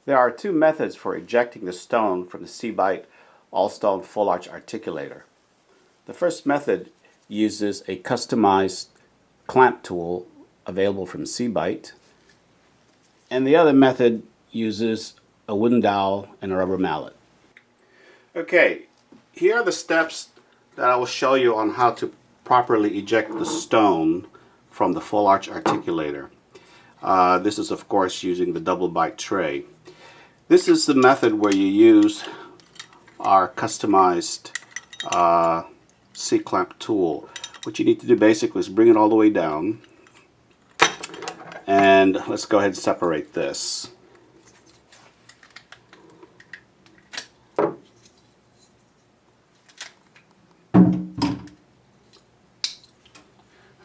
There are two methods for ejecting the stone from the Cbite all-stone full arch articulator. The first method uses a customized clamp tool available from Cbite, and the other method uses a wooden dowel and a rubber mallet. Okay, here are the steps that I will show you on how to properly eject the stone from the full arch articulator. This is of course using the double bite tray. This is the method where you use our customized C-clamp tool. What you need to do basically is bring it all the way down, and let's go ahead and separate this.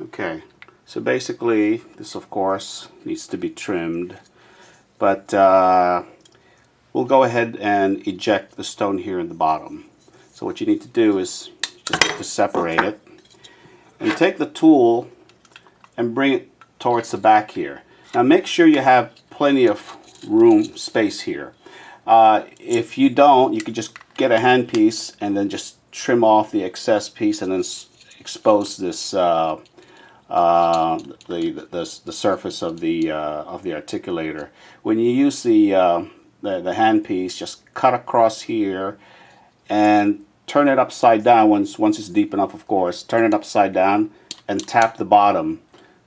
Okay, so basically this of course needs to be trimmed, but we'll go ahead and eject the stone here in the bottom. So what you need to do is just separate it and take the tool and bring it towards the back here. Now make sure you have plenty of space here. If you don't, you can just get a handpiece and then just trim off the excess piece and then expose this the surface of the articulator. When you use the handpiece, just cut across here and turn it upside down once it's deep enough, of course. Turn it upside down and tap the bottom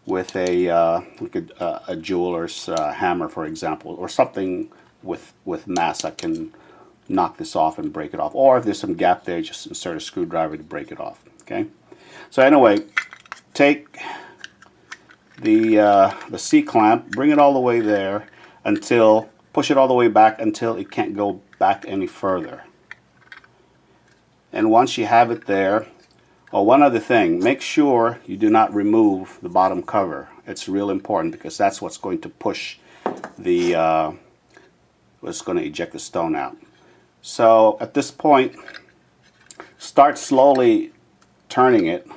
with a jeweler's hammer, for example, or something with mass that can knock this off and break it off. Or if there's some gap there, just insert a screwdriver to break it off. Okay. So anyway, take the C-clamp, bring it all the way there until, push it all the way back until it can't go back any further. And once you have it there, oh, one other thing, make sure you do not remove the bottom cover. It's real important because that's what's going to push the, what's going to eject the stone out. So at this point, start slowly turning it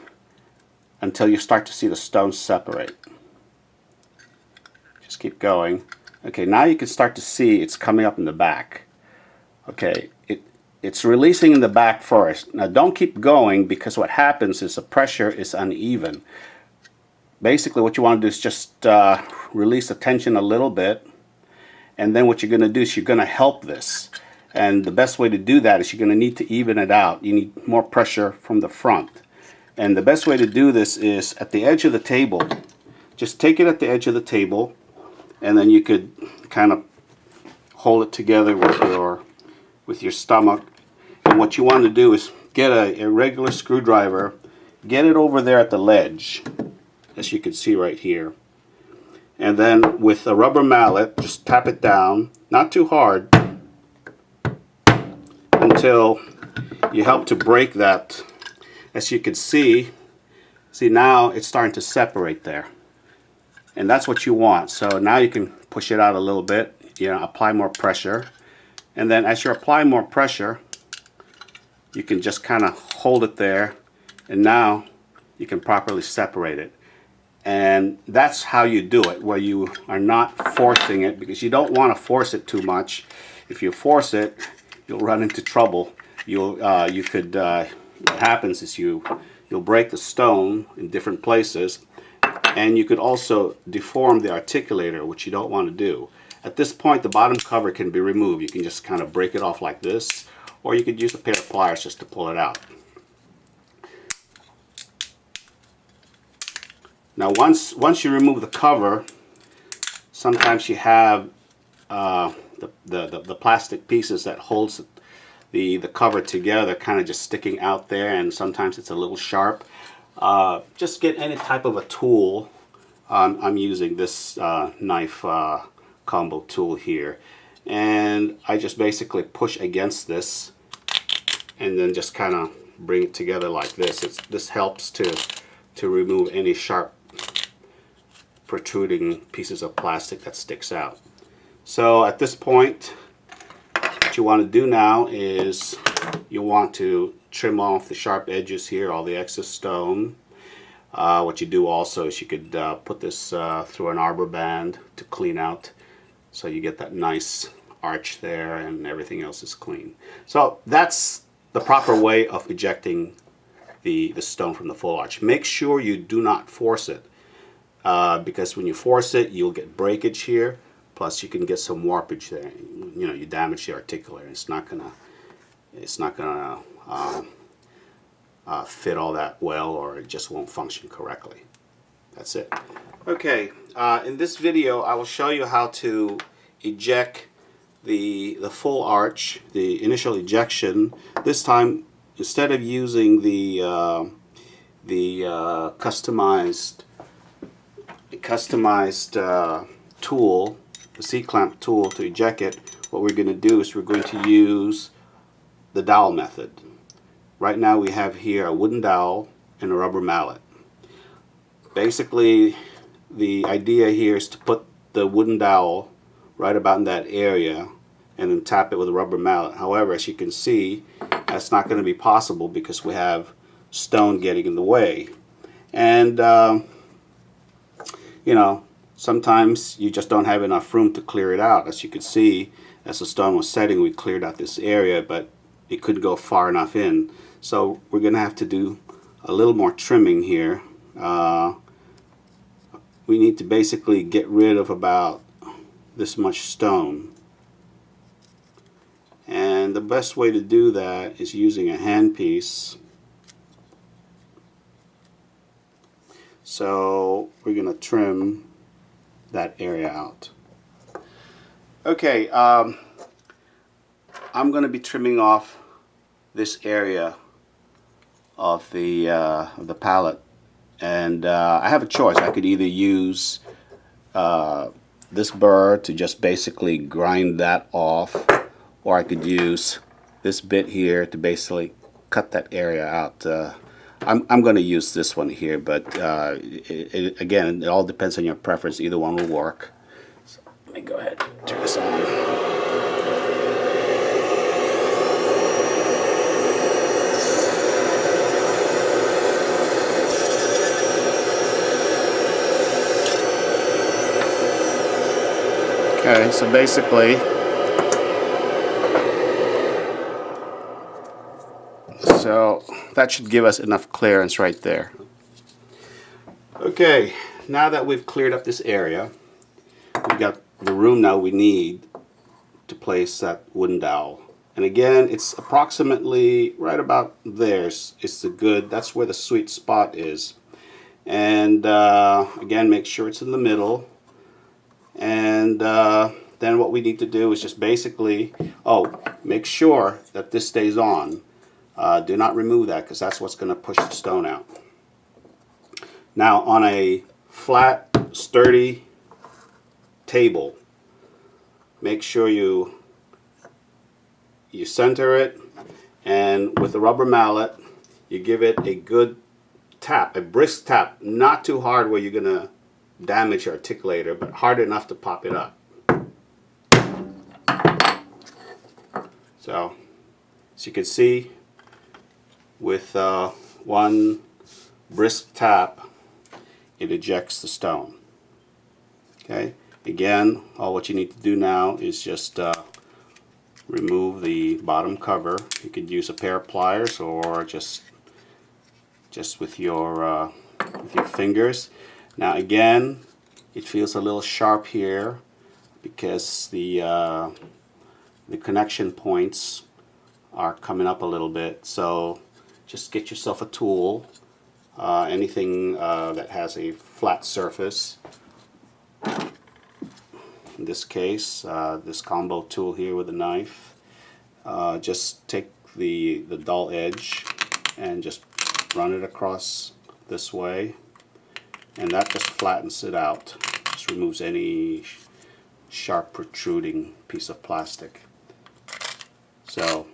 until you start to see the stones separate. Just keep going. Okay, now you can start to see it's coming up in the back. Okay, it's releasing in the back first. Now don't keep going, because what happens is the pressure is uneven. Basically what you want to do is just release the tension a little bit, and then what you're going to do is you're going to help this. And the best way to do that is you're going to need to even it out. You need more pressure from the front. And the best way to do this is at the edge of the table. Just take it at the edge of the table, and then you could kind of hold it together with your stomach. And what you want to do is get a regular screwdriver, get it over there at the ledge, as you can see right here. And then with a rubber mallet, just tap it down, not too hard, until you help to break that. As you can see now it's starting to separate there. And that's what you want. So now you can push it out a little bit, apply more pressure. And then as you're applying more pressure, you can just kind of hold it there, and now you can properly separate it. And that's how you do it, where you are not forcing it, because you don't want to force it too much. If you force it, you'll run into trouble. What happens is you'll break the stone in different places, and you could also deform the articulator, which you don't want to do. At this point, the bottom cover can be removed. You can just kind of break it off like this, or you could use a pair of pliers just to pull it out. Now once you remove the cover, sometimes you have the plastic pieces that holds the cover together kind of just sticking out there, and sometimes it's a little sharp. Just get any type of a tool. I'm using this knife combo tool here, and I just basically push against this and then just kind of bring it together like this. This helps to remove any sharp protruding pieces of plastic that sticks out. So at this point, what you want to do now is you want to trim off the sharp edges here, all the excess stone. What you do also is you could put this through an arbor band to clean out, so you get that nice arch there, and everything else is clean. So that's the proper way of ejecting the stone from the full arch. Make sure you do not force it, because when you force it, you'll get breakage here. Plus, you can get some warpage there. You know, you damage the articulator. It's not gonna fit all that well, or it just won't function correctly. That's it. Okay, in this video I will show you how to eject the full arch, the initial ejection. This time, instead of using the customized tool, the C-clamp tool to eject it, what we're going to do is we're going to use the dowel method. Right now we have here a wooden dowel and a rubber mallet. Basically, the idea here is to put the wooden dowel right about in that area and then tap it with a rubber mallet. However, as you can see, that's not going to be possible because we have stone getting in the way. And you know, sometimes you just don't have enough room to clear it out. As you can see, as the stone was setting, we cleared out this area, but it couldn't go far enough in. So we're going to have to do a little more trimming here. We need to basically get rid of about this much stone. And the best way to do that is using a handpiece. So we're going to trim that area out. Okay, I'm going to be trimming off this area of the pallet, and I have a choice. I could either use this burr to just basically grind that off, or I could use this bit here to basically cut that area out. I'm going to use this one here, but again, it all depends on your preference. Either one will work. So let me go ahead and turn this on. Okay, so basically, that should give us enough clearance right there. Okay, now that we've cleared up this area, we've got the room now we need to place that wooden dowel. And again, it's approximately right about there. It's the good, that's where the sweet spot is. And again, make sure it's in the middle. And then what we need to do is just basically, make sure that this stays on. Do not remove that, because that's what's going to push the stone out. Now, on a flat, sturdy table, make sure you center it, and with the rubber mallet, you give it a good tap, a brisk tap, not too hard where you're going to damage your articulator, but hard enough to pop it up. So, as you can see, with one brisk tap, it ejects the stone. Okay, again, all what you need to do now is just remove the bottom cover. You could use a pair of pliers, or just with your fingers. Now again, it feels a little sharp here because the connection points are coming up a little bit. So just get yourself a tool, anything that has a flat surface. In this case, this combo tool here with a knife. Just take the dull edge and just run it across this way, and that just flattens it out. Just removes any sharp protruding piece of plastic. So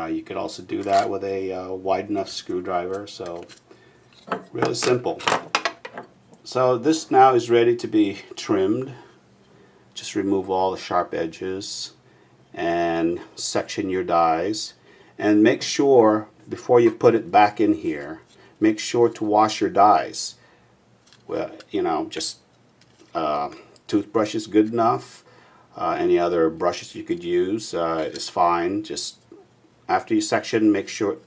you could also do that with a wide enough screwdriver. So really simple. So this now is ready to be trimmed. Just remove all the sharp edges and section your dies, and make sure before you put it back in here, make sure to wash your dies. Well, you know, just toothbrush is good enough. Any other brushes you could use is fine. Just after you section, make sure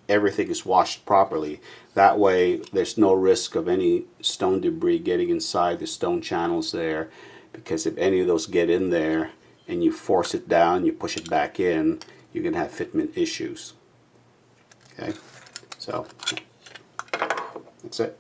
everything is washed properly. That way there's no risk of any stone debris getting inside the stone channels there, because if any of those get in there and you force it down, you push it back in, you're going to have fitment issues. Okay, so that's it.